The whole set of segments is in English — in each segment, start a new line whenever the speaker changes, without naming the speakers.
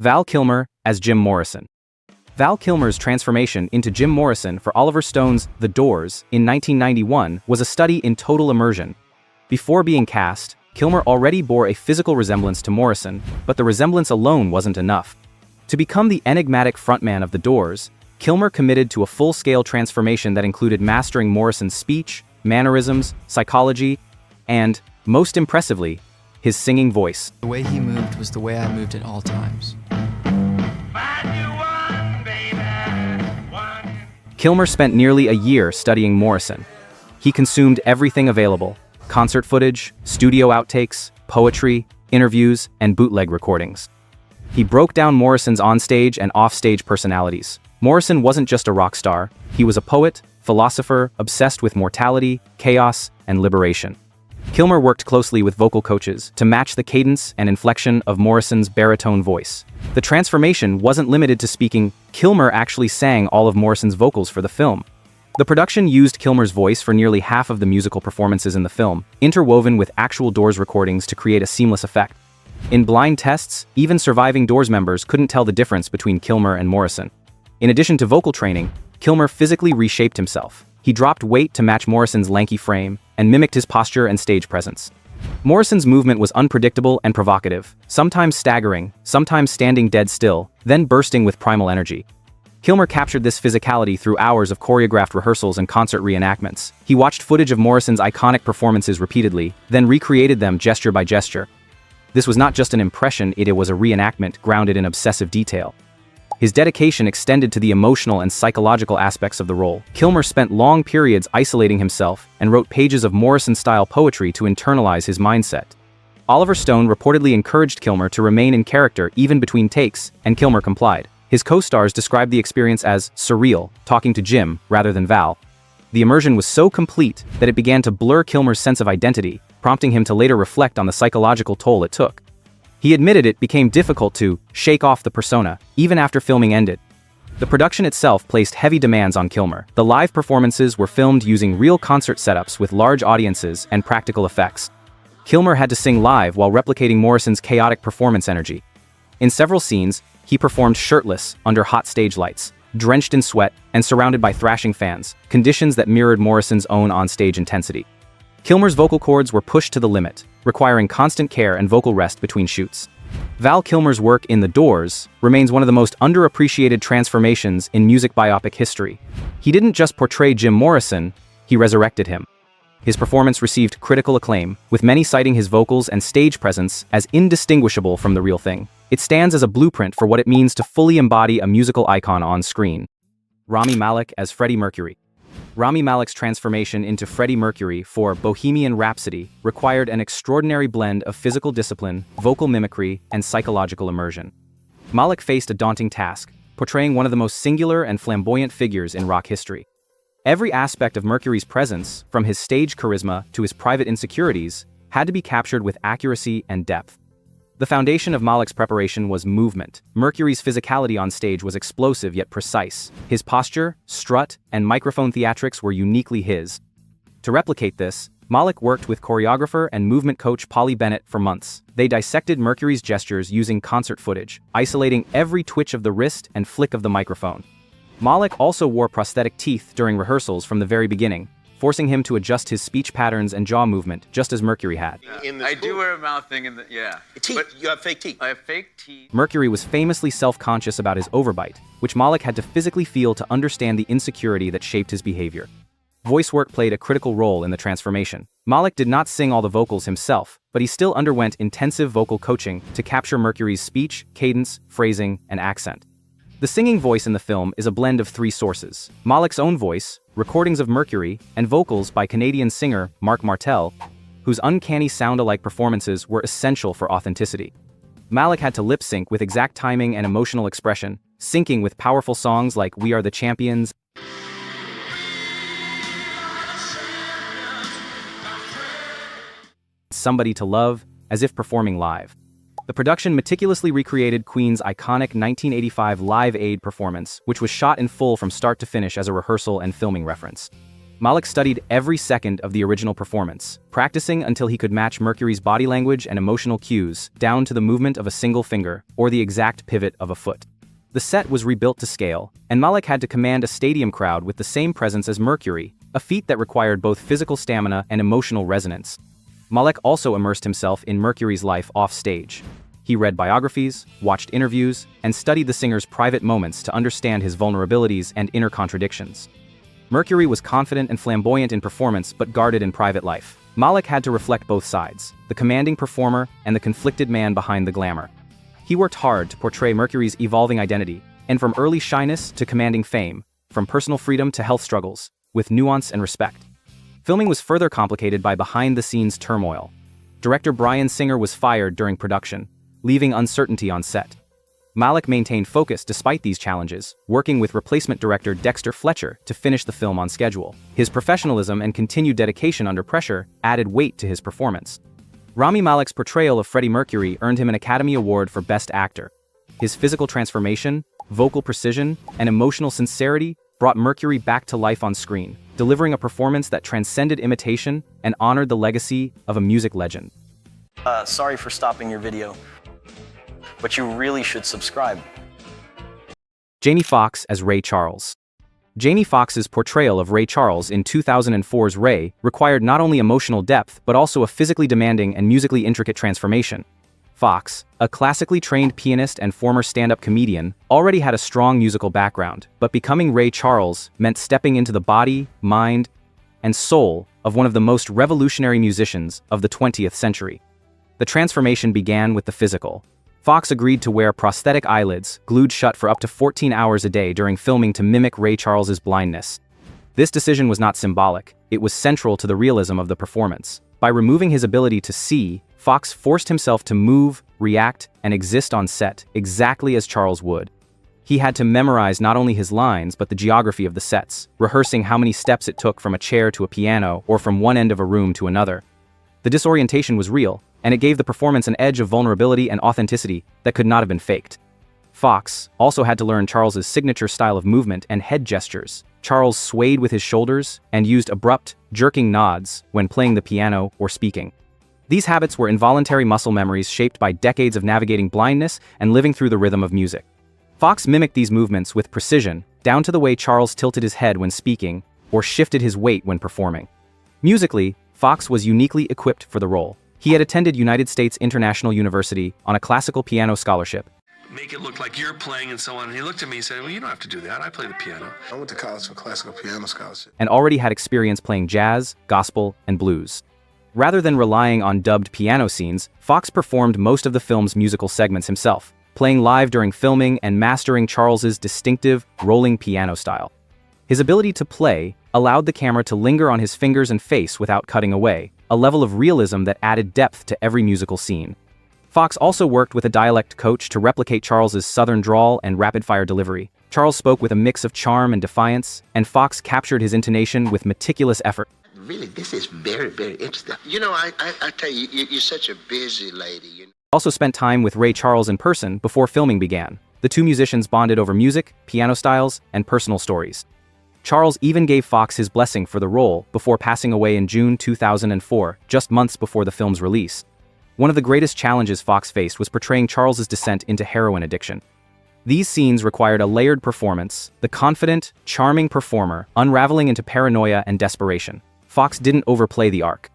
Val Kilmer as Jim Morrison. Val Kilmer's transformation into Jim Morrison for Oliver Stone's The Doors in 1991 was a study in total immersion. Before being cast, Kilmer already bore a physical resemblance to Morrison, but the resemblance alone wasn't enough. To become the enigmatic frontman of The Doors, Kilmer committed to a full-scale transformation that included mastering Morrison's speech, mannerisms, psychology, and, most impressively, his singing voice.
The way he moved was the way I moved at all times.
Kilmer spent nearly a year studying Morrison. He consumed everything available: concert footage, studio outtakes, poetry, interviews, and bootleg recordings. He broke down Morrison's onstage and offstage personalities. Morrison wasn't just a rock star, he was a poet, philosopher, obsessed with mortality, chaos, and liberation. Kilmer worked closely with vocal coaches to match the cadence and inflection of Morrison's baritone voice. The transformation wasn't limited to speaking. Kilmer actually sang all of Morrison's vocals for the film. The production used Kilmer's voice for nearly half of the musical performances in the film, interwoven with actual Doors recordings to create a seamless effect. In blind tests, even surviving Doors members couldn't tell the difference between Kilmer and Morrison. In addition to vocal training, Kilmer physically reshaped himself. He dropped weight to match Morrison's lanky frame and mimicked his posture and stage presence. Morrison's movement was unpredictable and provocative, sometimes staggering, sometimes standing dead still, then bursting with primal energy. Kilmer captured this physicality through hours of choreographed rehearsals and concert reenactments. He watched footage of Morrison's iconic performances repeatedly, then recreated them gesture by gesture. This was not just an impression, it was a reenactment grounded in obsessive detail. His dedication extended to the emotional and psychological aspects of the role. Kilmer spent long periods isolating himself and wrote pages of Morrison-style poetry to internalize his mindset. Oliver Stone reportedly encouraged Kilmer to remain in character even between takes, and Kilmer complied. His co-stars described the experience as surreal, talking to Jim rather than Val. The immersion was so complete that it began to blur Kilmer's sense of identity, prompting him to later reflect on the psychological toll it took. He admitted it became difficult to shake off the persona, even after filming ended. The production itself placed heavy demands on Kilmer. The live performances were filmed using real concert setups with large audiences and practical effects. Kilmer had to sing live while replicating Morrison's chaotic performance energy. In several scenes, he performed shirtless under hot stage lights, drenched in sweat, and surrounded by thrashing fans, conditions that mirrored Morrison's own on-stage intensity. Kilmer's vocal cords were pushed to the limit, requiring constant care and vocal rest between shoots. Val Kilmer's work in The Doors remains one of the most underappreciated transformations in music biopic history. He didn't just portray Jim Morrison, he resurrected him. His performance received critical acclaim, with many citing his vocals and stage presence as indistinguishable from the real thing. It stands as a blueprint for what it means to fully embody a musical icon on screen. Rami Malek as Freddie Mercury. Rami Malek's transformation into Freddie Mercury for Bohemian Rhapsody required an extraordinary blend of physical discipline, vocal mimicry, and psychological immersion. Malek faced a daunting task, portraying one of the most singular and flamboyant figures in rock history. Every aspect of Mercury's presence, from his stage charisma to his private insecurities, had to be captured with accuracy and depth. The foundation of Malek's preparation was movement. Mercury's physicality on stage was explosive yet precise. His posture, strut, and microphone theatrics were uniquely his. To replicate this, Malek worked with choreographer and movement coach Polly Bennett for months. They dissected Mercury's gestures using concert footage, isolating every twitch of the wrist and flick of the microphone. Malek also wore prosthetic teeth during rehearsals from the very beginning, forcing him to adjust his speech patterns and jaw movement, just as Mercury had.
I do wear a mouth thing in the,
Teeth, but you have fake teeth.
I have fake teeth.
Mercury was famously self-conscious about his overbite, which Malek had to physically feel to understand the insecurity that shaped his behavior. Voice work played a critical role in the transformation. Malek did not sing all the vocals himself, but he still underwent intensive vocal coaching to capture Mercury's speech, cadence, phrasing, and accent. The singing voice in the film is a blend of three sources: Malek's own voice, recordings of Mercury, and vocals by Canadian singer Mark Martel, whose uncanny sound-alike performances were essential for authenticity. Malek had to lip-sync with exact timing and emotional expression, syncing with powerful songs like We Are the Champions, Somebody to Love, as if performing live. The production meticulously recreated Queen's iconic 1985 Live Aid performance, which was shot in full from start to finish as a rehearsal and filming reference. Malek studied every second of the original performance, practicing until he could match Mercury's body language and emotional cues, down to the movement of a single finger, or the exact pivot of a foot. The set was rebuilt to scale, and Malek had to command a stadium crowd with the same presence as Mercury, a feat that required both physical stamina and emotional resonance. Malek also immersed himself in Mercury's life off-stage. He read biographies, watched interviews, and studied the singer's private moments to understand his vulnerabilities and inner contradictions. Mercury was confident and flamboyant in performance but guarded in private life. Malek had to reflect both sides, the commanding performer and the conflicted man behind the glamour. He worked hard to portray Mercury's evolving identity, and from early shyness to commanding fame, from personal freedom to health struggles, with nuance and respect. Filming was further complicated by behind-the-scenes turmoil. Director Bryan Singer was fired during production, leaving uncertainty on set. Malek maintained focus despite these challenges, working with replacement director Dexter Fletcher to finish the film on schedule. His professionalism and continued dedication under pressure added weight to his performance. Rami Malek's portrayal of Freddie Mercury earned him an Academy Award for Best Actor. His physical transformation, vocal precision, and emotional sincerity brought Mercury back to life on screen, delivering a performance that transcended imitation and honored the legacy of a music legend.
Sorry for stopping your video, but you really should subscribe.
Jamie Foxx as Ray Charles. Jamie Foxx's portrayal of Ray Charles in 2004's Ray required not only emotional depth but also a physically demanding and musically intricate transformation. Foxx, a classically trained pianist and former stand-up comedian, already had a strong musical background, but becoming Ray Charles meant stepping into the body, mind, and soul of one of the most revolutionary musicians of the 20th century. The transformation began with the physical. Foxx agreed to wear prosthetic eyelids, glued shut for up to 14 hours a day during filming to mimic Ray Charles's blindness. This decision was not symbolic, it was central to the realism of the performance. By removing his ability to see, Foxx forced himself to move, react, and exist on set exactly as Charles would. He had to memorize not only his lines but the geography of the sets, rehearsing how many steps it took from a chair to a piano or from one end of a room to another. The disorientation was real, and it gave the performance an edge of vulnerability and authenticity that could not have been faked. Foxx also had to learn Charles's signature style of movement and head gestures. Charles swayed with his shoulders and used abrupt, jerking nods when playing the piano or speaking. These habits were involuntary muscle memories shaped by decades of navigating blindness and living through the rhythm of music. Foxx mimicked these movements with precision, down to the way Charles tilted his head when speaking or shifted his weight when performing. Musically, Foxx was uniquely equipped for the role. He had attended United States International University on a classical piano scholarship.
Make it look like you're playing and so on. And he looked at me and said, well, you don't have to do that. I play the piano.
I went to college for classical piano scholarship.
And already had experience playing jazz, gospel, and blues. Rather than relying on dubbed piano scenes, Foxx performed most of the film's musical segments himself, playing live during filming and mastering Charles's distinctive, rolling piano style. His ability to play allowed the camera to linger on his fingers and face without cutting away, a level of realism that added depth to every musical scene. Foxx also worked with a dialect coach to replicate Charles's southern drawl and rapid-fire delivery. Charles spoke with a mix of charm and defiance, and Foxx captured his intonation with meticulous effort.
Really, this is very, very interesting. You know, I tell you, you're such a busy lady. You know?
Also spent time with Ray Charles in person before filming began. The two musicians bonded over music, piano styles, and personal stories. Charles even gave Foxx his blessing for the role before passing away in June 2004, just months before the film's release. One of the greatest challenges Foxx faced was portraying Charles's descent into heroin addiction. These scenes required a layered performance, the confident, charming performer unraveling into paranoia and desperation. Foxx didn't overplay the arc.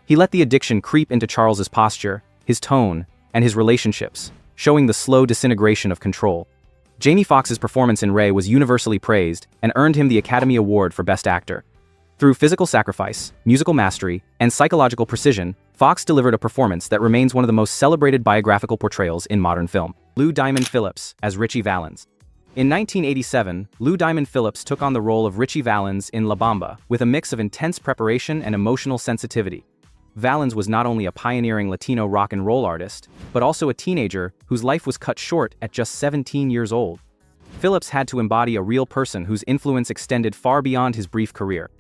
He let the addiction creep into Charles's posture, his tone, and his relationships, showing the slow disintegration of control. Jamie Foxx's performance in Ray was universally praised and earned him the Academy Award for Best Actor. Through physical sacrifice, musical mastery, and psychological precision, Foxx delivered a performance that remains one of the most celebrated biographical portrayals in modern film. Lou Diamond Phillips as Ritchie Valens. In 1987, Lou Diamond Phillips took on the role of Ritchie Valens in La Bamba with a mix of intense preparation and emotional sensitivity. Valens was not only a pioneering Latino rock and roll artist, but also a teenager whose life was cut short at just 17 years old. Phillips had to embody a real person whose influence extended far beyond his brief career.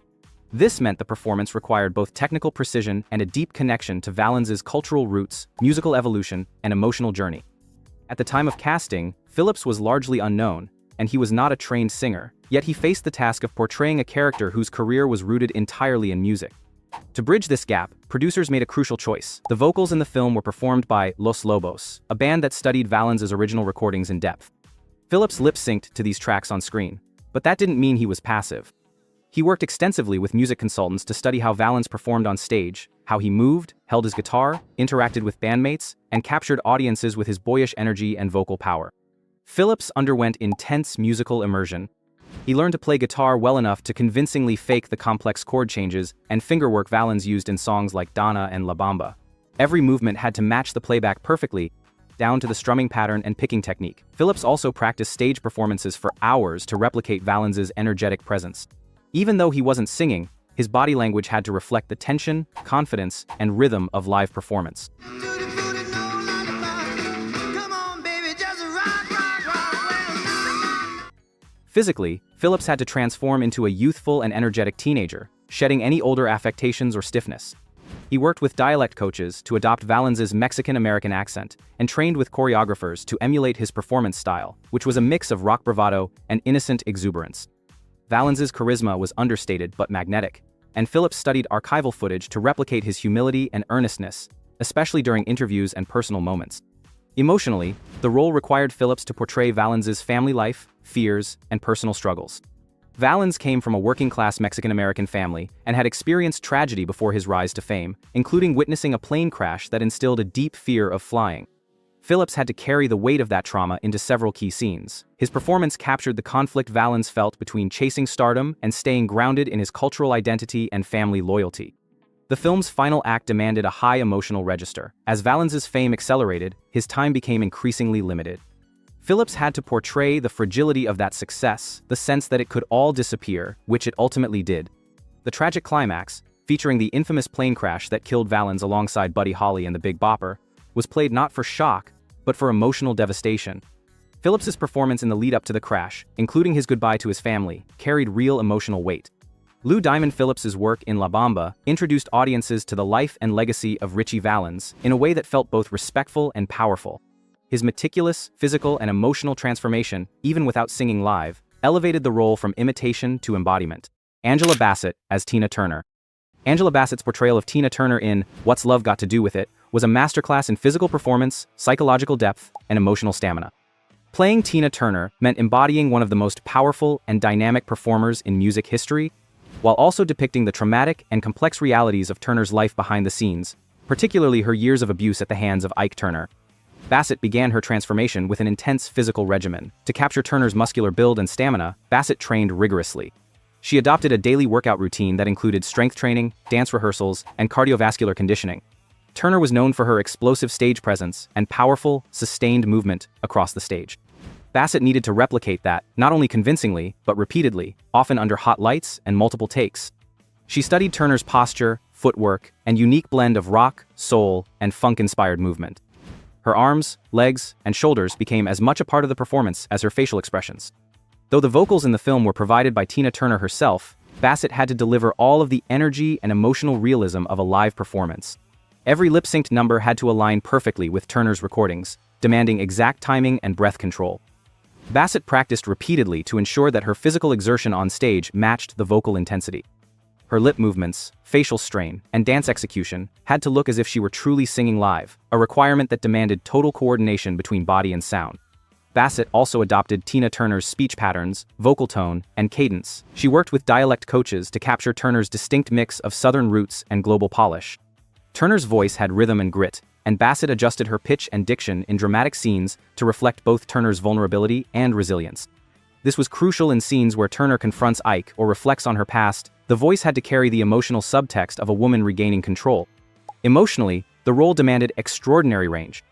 This meant the performance required both technical precision and a deep connection to Valens's cultural roots, musical evolution, and emotional journey. At the time of casting, Phillips was largely unknown, and he was not a trained singer, yet he faced the task of portraying a character whose career was rooted entirely in music. To bridge this gap, producers made a crucial choice. The vocals in the film were performed by Los Lobos, a band that studied Valens' original recordings in depth. Phillips lip-synced to these tracks on screen, but that didn't mean he was passive. He worked extensively with music consultants to study how Valens performed on stage, how he moved, held his guitar, interacted with bandmates, and captured audiences with his boyish energy and vocal power. Phillips underwent intense musical immersion. He learned to play guitar well enough to convincingly fake the complex chord changes and fingerwork Valens used in songs like Donna and La Bamba. Every movement had to match the playback perfectly, down to the strumming pattern and picking technique. Phillips also practiced stage performances for hours to replicate Valens' energetic presence. Even though he wasn't singing, his body language had to reflect the tension, confidence, and rhythm of live performance. Physically, Phillips had to transform into a youthful and energetic teenager, shedding any older affectations or stiffness. He worked with dialect coaches to adopt Valens' Mexican-American accent, and trained with choreographers to emulate his performance style, which was a mix of rock bravado and innocent exuberance. Valens' charisma was understated but magnetic, and Phillips studied archival footage to replicate his humility and earnestness, especially during interviews and personal moments. Emotionally, the role required Phillips to portray Valens' family life, fears, and personal struggles. Valens came from a working-class Mexican-American family and had experienced tragedy before his rise to fame, including witnessing a plane crash that instilled a deep fear of flying. Phillips had to carry the weight of that trauma into several key scenes. His performance captured the conflict Valens felt between chasing stardom and staying grounded in his cultural identity and family loyalty. The film's final act demanded a high emotional register. As Valens' fame accelerated, his time became increasingly limited. Phillips had to portray the fragility of that success, the sense that it could all disappear, which it ultimately did. The tragic climax, featuring the infamous plane crash that killed Valens alongside Buddy Holly in The Big Bopper, was played not for shock, but for emotional devastation. Phillips's performance in the lead-up to the crash, including his goodbye to his family, carried real emotional weight. Lou Diamond Phillips's work in La Bamba introduced audiences to the life and legacy of Ritchie Valens in a way that felt both respectful and powerful. His meticulous, physical, and emotional transformation, even without singing live, elevated the role from imitation to embodiment. Angela Bassett as Tina Turner. Angela Bassett's portrayal of Tina Turner in What's Love Got to Do with It was a masterclass in physical performance, psychological depth, and emotional stamina. Playing Tina Turner meant embodying one of the most powerful and dynamic performers in music history, while also depicting the traumatic and complex realities of Turner's life behind the scenes, particularly her years of abuse at the hands of Ike Turner. Bassett began her transformation with an intense physical regimen. To capture Turner's muscular build and stamina, Bassett trained rigorously. She adopted a daily workout routine that included strength training, dance rehearsals, and cardiovascular conditioning. Turner was known for her explosive stage presence and powerful, sustained movement across the stage. Bassett needed to replicate that, not only convincingly, but repeatedly, often under hot lights and multiple takes. She studied Turner's posture, footwork, and unique blend of rock, soul, and funk-inspired movement. Her arms, legs, and shoulders became as much a part of the performance as her facial expressions. Though the vocals in the film were provided by Tina Turner herself, Bassett had to deliver all of the energy and emotional realism of a live performance. Every lip-synced number had to align perfectly with Turner's recordings, demanding exact timing and breath control. Bassett practiced repeatedly to ensure that her physical exertion on stage matched the vocal intensity. Her lip movements, facial strain, and dance execution had to look as if she were truly singing live, a requirement that demanded total coordination between body and sound. Bassett also adopted Tina Turner's speech patterns, vocal tone, and cadence. She worked with dialect coaches to capture Turner's distinct mix of Southern roots and global polish. Turner's voice had rhythm and grit, and Bassett adjusted her pitch and diction in dramatic scenes to reflect both Turner's vulnerability and resilience. This was crucial in scenes where Turner confronts Ike or reflects on her past. The voice had to carry the emotional subtext of a woman regaining control. Emotionally, the role demanded extraordinary range.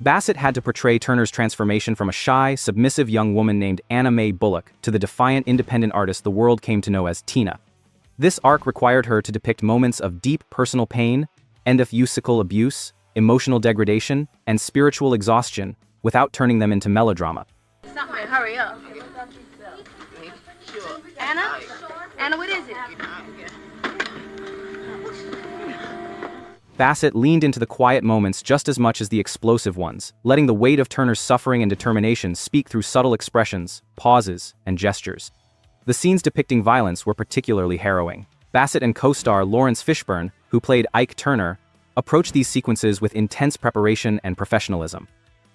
Bassett had to portray Turner's transformation from a shy, submissive young woman named Anna Mae Bullock to the defiant independent artist the world came to know as Tina. This arc required her to depict moments of deep personal pain, end-of-physical abuse, emotional degradation, and spiritual exhaustion, without turning them into melodrama.
Stop it, hurry up. Anna? Anna, what is it?
Bassett leaned into the quiet moments just as much as the explosive ones, letting the weight of Turner's suffering and determination speak through subtle expressions, pauses, and gestures. The scenes depicting violence were particularly harrowing. Bassett and co-star Lawrence Fishburne, who played Ike Turner, approached these sequences with intense preparation and professionalism.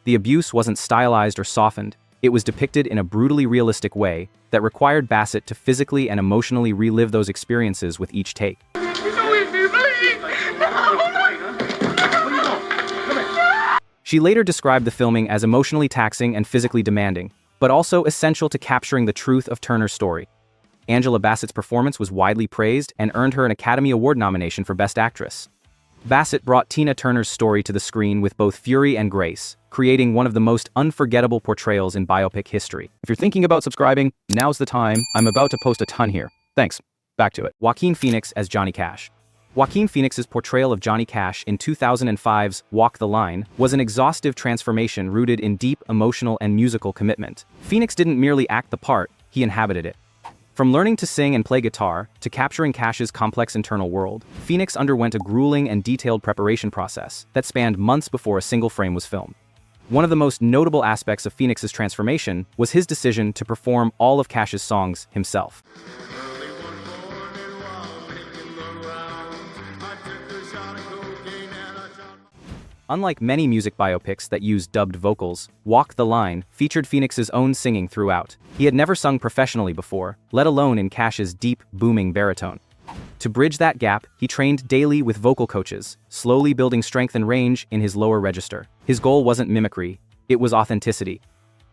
The abuse wasn't stylized or softened, it was depicted in a brutally realistic way that required Bassett to physically and emotionally relive those experiences with each take. She later described the filming as emotionally taxing and physically demanding, but also essential to capturing the truth of Turner's story. Angela Bassett's performance was widely praised and earned her an Academy Award nomination for Best Actress. Bassett brought Tina Turner's story to the screen with both fury and grace, creating one of the most unforgettable portrayals in biopic history. If you're thinking about subscribing, now's the time. I'm about to post a ton here. Thanks. Back to it. Joaquin Phoenix as Johnny Cash. Joaquin Phoenix's portrayal of Johnny Cash in 2005's Walk the Line was an exhaustive transformation rooted in deep emotional and musical commitment. Phoenix didn't merely act the part, he inhabited it. From learning to sing and play guitar, to capturing Cash's complex internal world, Phoenix underwent a grueling and detailed preparation process that spanned months before a single frame was filmed. One of the most notable aspects of Phoenix's transformation was his decision to perform all of Cash's songs himself. Unlike many music biopics that use dubbed vocals, Walk the Line featured Phoenix's own singing throughout. He had never sung professionally before, let alone in Cash's deep, booming baritone. To bridge that gap, he trained daily with vocal coaches, slowly building strength and range in his lower register. His goal wasn't mimicry, it was authenticity.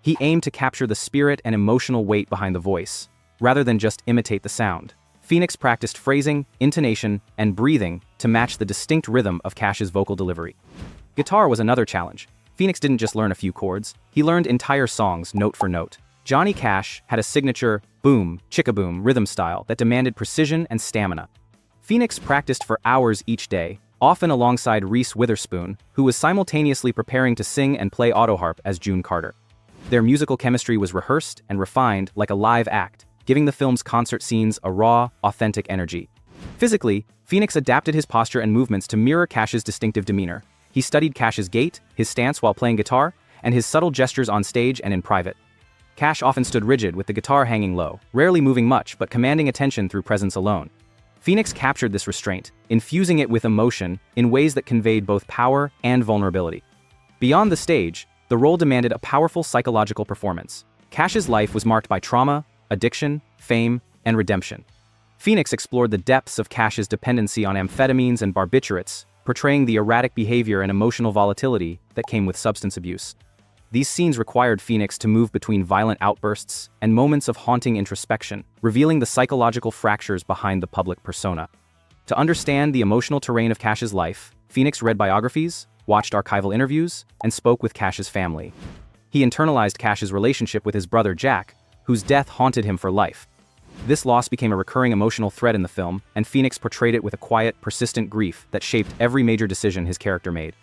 He aimed to capture the spirit and emotional weight behind the voice, rather than just imitate the sound. Phoenix practiced phrasing, intonation, and breathing to match the distinct rhythm of Cash's vocal delivery. Guitar was another challenge. Phoenix didn't just learn a few chords, he learned entire songs note for note. Johnny Cash had a signature boom, chicka-boom rhythm style that demanded precision and stamina. Phoenix practiced for hours each day, often alongside Reese Witherspoon, who was simultaneously preparing to sing and play autoharp as June Carter. Their musical chemistry was rehearsed and refined like a live act, giving the film's concert scenes a raw, authentic energy. Physically, Phoenix adapted his posture and movements to mirror Cash's distinctive demeanor. He studied Cash's gait, his stance while playing guitar, and his subtle gestures on stage and in private. Cash often stood rigid with the guitar hanging low, rarely moving much but commanding attention through presence alone. Phoenix captured this restraint, infusing it with emotion in ways that conveyed both power and vulnerability. Beyond the stage, the role demanded a powerful psychological performance. Cash's life was marked by trauma, addiction, fame, and redemption. Phoenix explored the depths of Cash's dependency on amphetamines and barbiturates, portraying the erratic behavior and emotional volatility that came with substance abuse. These scenes required Phoenix to move between violent outbursts and moments of haunting introspection, revealing the psychological fractures behind the public persona. To understand the emotional terrain of Cash's life, Phoenix read biographies, watched archival interviews, and spoke with Cash's family. He internalized Cash's relationship with his brother Jack, whose death haunted him for life. This loss became a recurring emotional thread in the film, and Phoenix portrayed it with a quiet, persistent grief that shaped every major decision his character made.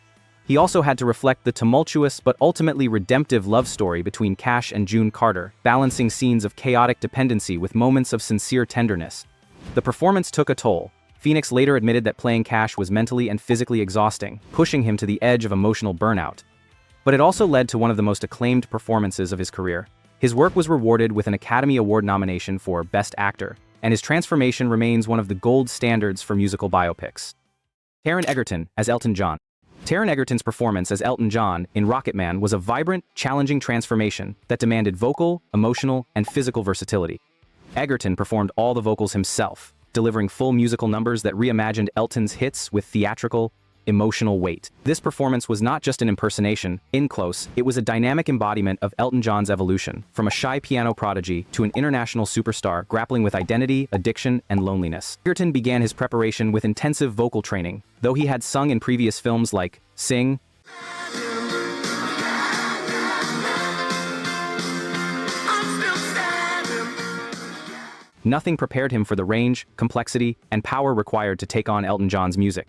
He also had to reflect the tumultuous but ultimately redemptive love story between Cash and June Carter, balancing scenes of chaotic dependency with moments of sincere tenderness. The performance took a toll. Phoenix later admitted that playing Cash was mentally and physically exhausting, pushing him to the edge of emotional burnout. But it also led to one of the most acclaimed performances of his career. His work was rewarded with an Academy Award nomination for Best Actor, and his transformation remains one of the gold standards for musical biopics. Taron Egerton as Elton John. Taron Egerton's performance as Elton John in Rocketman was a vibrant, challenging transformation that demanded vocal, emotional, and physical versatility. Egerton performed all the vocals himself, delivering full musical numbers that reimagined Elton's hits with theatrical, emotional weight. This performance was not just an impersonation. In close, it was a dynamic embodiment of Elton John's evolution, from a shy piano prodigy to an international superstar grappling with identity, addiction, and loneliness. Egerton began his preparation with intensive vocal training, though he had sung in previous films like Sing, nothing prepared him for the range, complexity, and power required to take on Elton John's music.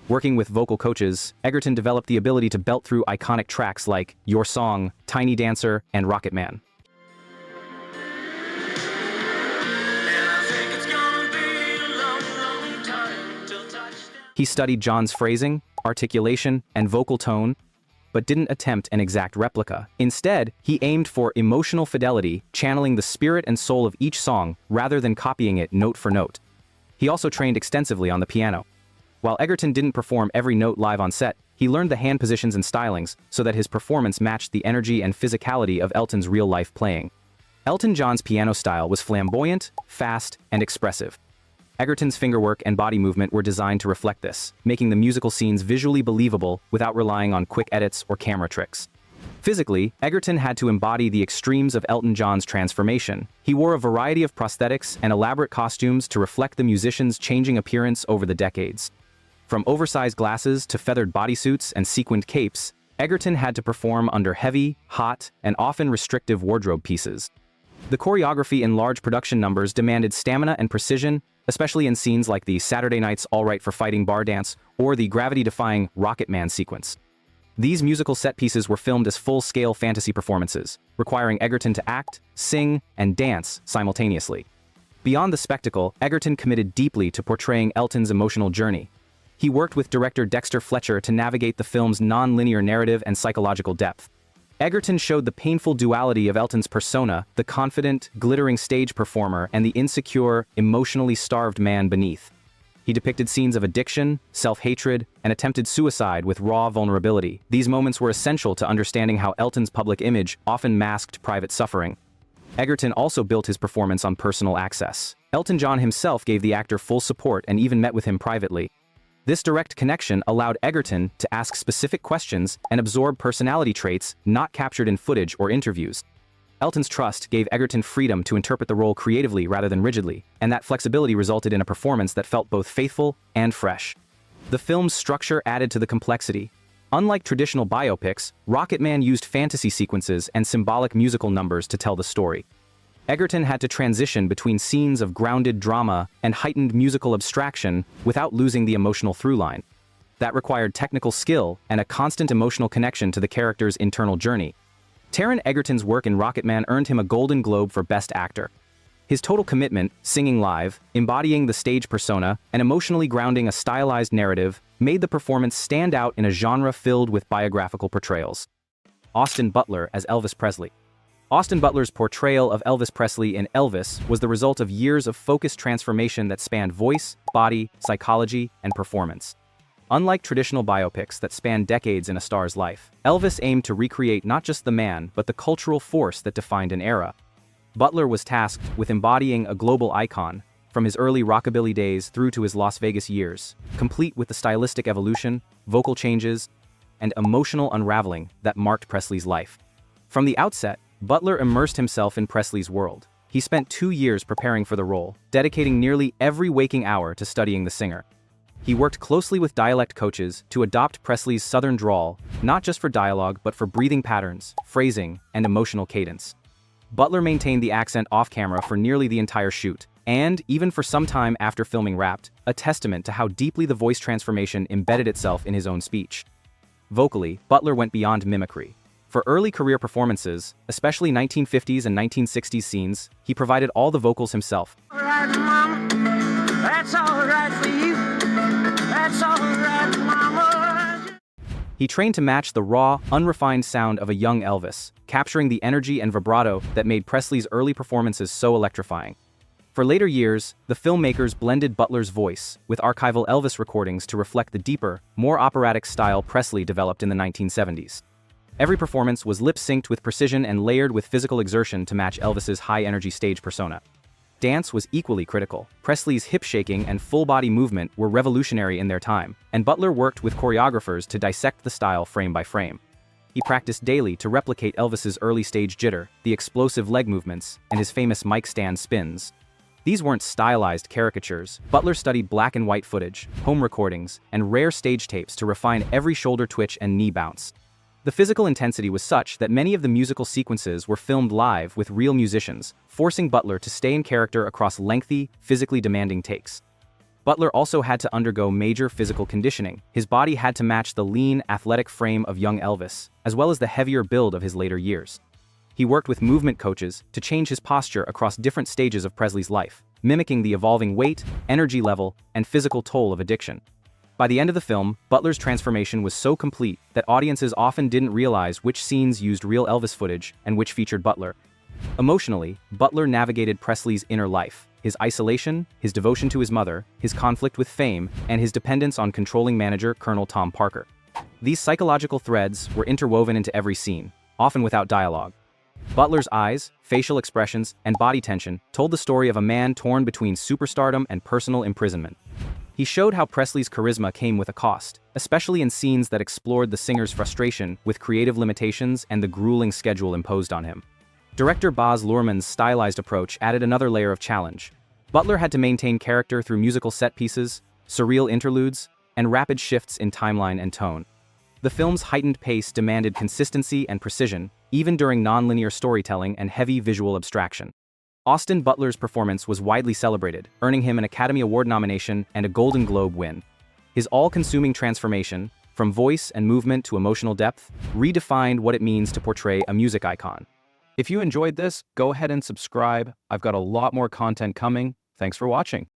Working with vocal coaches, Egerton developed the ability to belt through iconic tracks like Your Song, Tiny Dancer, and Rocketman. He studied John's phrasing, articulation, and vocal tone, but didn't attempt an exact replica. Instead, he aimed for emotional fidelity, channeling the spirit and soul of each song rather than copying it note for note. He also trained extensively on the piano. While Egerton didn't perform every note live on set, he learned the hand positions and stylings so that his performance matched the energy and physicality of Elton's real-life playing. Elton John's piano style was flamboyant, fast, and expressive. Egerton's fingerwork and body movement were designed to reflect this, making the musical scenes visually believable without relying on quick edits or camera tricks. Physically, Egerton had to embody the extremes of Elton John's transformation. He wore a variety of prosthetics and elaborate costumes to reflect the musician's changing appearance over the decades. From oversized glasses to feathered bodysuits and sequined capes, Egerton had to perform under heavy, hot, and often restrictive wardrobe pieces. The choreography in large production numbers demanded stamina and precision, especially in scenes like the Saturday Night's All Right for Fighting bar dance or the gravity-defying Rocket Man sequence. These musical set pieces were filmed as full-scale fantasy performances, requiring Egerton to act, sing, and dance simultaneously. Beyond the spectacle, Egerton committed deeply to portraying Elton's emotional journey. He worked with director Dexter Fletcher to navigate the film's non-linear narrative and psychological depth. Egerton showed the painful duality of Elton's persona, the confident, glittering stage performer and the insecure, emotionally starved man beneath. He depicted scenes of addiction, self-hatred, and attempted suicide with raw vulnerability. These moments were essential to understanding how Elton's public image often masked private suffering. Egerton also built his performance on personal access. Elton John himself gave the actor full support and even met with him privately. This direct connection allowed Egerton to ask specific questions and absorb personality traits not captured in footage or interviews. Elton's trust gave Egerton freedom to interpret the role creatively rather than rigidly, and that flexibility resulted in a performance that felt both faithful and fresh. The film's structure added to the complexity. Unlike traditional biopics, Rocket Man used fantasy sequences and symbolic musical numbers to tell the story. Egerton had to transition between scenes of grounded drama and heightened musical abstraction without losing the emotional through-line. That required technical skill and a constant emotional connection to the character's internal journey. Taron Egerton's work in Rocket Man earned him a Golden Globe for Best Actor. His total commitment, singing live, embodying the stage persona, and emotionally grounding a stylized narrative made the performance stand out in a genre filled with biographical portrayals. Austin Butler as Elvis Presley. Austin Butler's portrayal of Elvis Presley in Elvis was the result of years of focused transformation that spanned voice, body, psychology, and performance. Unlike traditional biopics that span decades in a star's life, Elvis aimed to recreate not just the man but the cultural force that defined an era. Butler was tasked with embodying a global icon, from his early rockabilly days through to his Las Vegas years, complete with the stylistic evolution, vocal changes, and emotional unraveling that marked Presley's life. From the outset, Butler immersed himself in Presley's world. He spent 2 years preparing for the role, dedicating nearly every waking hour to studying the singer. He worked closely with dialect coaches to adopt Presley's southern drawl, not just for dialogue but for breathing patterns, phrasing, and emotional cadence. Butler maintained the accent off-camera for nearly the entire shoot, and, even for some time after filming wrapped, a testament to how deeply the voice transformation embedded itself in his own speech. Vocally, Butler went beyond mimicry. For early career performances, especially 1950s and 1960s scenes, he provided all the vocals himself.
All right, mama, that's all right for you. That's all right, mama.
He trained to match the raw, unrefined sound of a young Elvis, capturing the energy and vibrato that made Presley's early performances so electrifying. For later years, the filmmakers blended Butler's voice with archival Elvis recordings to reflect the deeper, more operatic style Presley developed in the 1970s. Every performance was lip-synced with precision and layered with physical exertion to match Elvis's high-energy stage persona. Dance was equally critical. Presley's hip-shaking and full-body movement were revolutionary in their time, and Butler worked with choreographers to dissect the style frame by frame. He practiced daily to replicate Elvis's early stage jitter, the explosive leg movements, and his famous mic stand spins. These weren't stylized caricatures. Butler studied black and white footage, home recordings, and rare stage tapes to refine every shoulder twitch and knee bounce. The physical intensity was such that many of the musical sequences were filmed live with real musicians, forcing Butler to stay in character across lengthy, physically demanding takes. Butler also had to undergo major physical conditioning. His body had to match the lean, athletic frame of young Elvis, as well as the heavier build of his later years. He worked with movement coaches to change his posture across different stages of Presley's life, mimicking the evolving weight, energy level, and physical toll of addiction. By the end of the film, Butler's transformation was so complete that audiences often didn't realize which scenes used real Elvis footage and which featured Butler. Emotionally, Butler navigated Presley's inner life, his isolation, his devotion to his mother, his conflict with fame, and his dependence on controlling manager Colonel Tom Parker. These psychological threads were interwoven into every scene, often without dialogue. Butler's eyes, facial expressions, and body tension told the story of a man torn between superstardom and personal imprisonment. He showed how Presley's charisma came with a cost, especially in scenes that explored the singer's frustration with creative limitations and the grueling schedule imposed on him. Director Baz Luhrmann's stylized approach added another layer of challenge. Butler had to maintain character through musical set pieces, surreal interludes, and rapid shifts in timeline and tone. The film's heightened pace demanded consistency and precision, even during non-linear storytelling and heavy visual abstraction. Austin Butler's performance was widely celebrated, earning him an Academy Award nomination and a Golden Globe win. His all-consuming transformation, from voice and movement to emotional depth, redefined what it means to portray a music icon. If you enjoyed this, go ahead and subscribe. I've got a lot more content coming. Thanks for watching.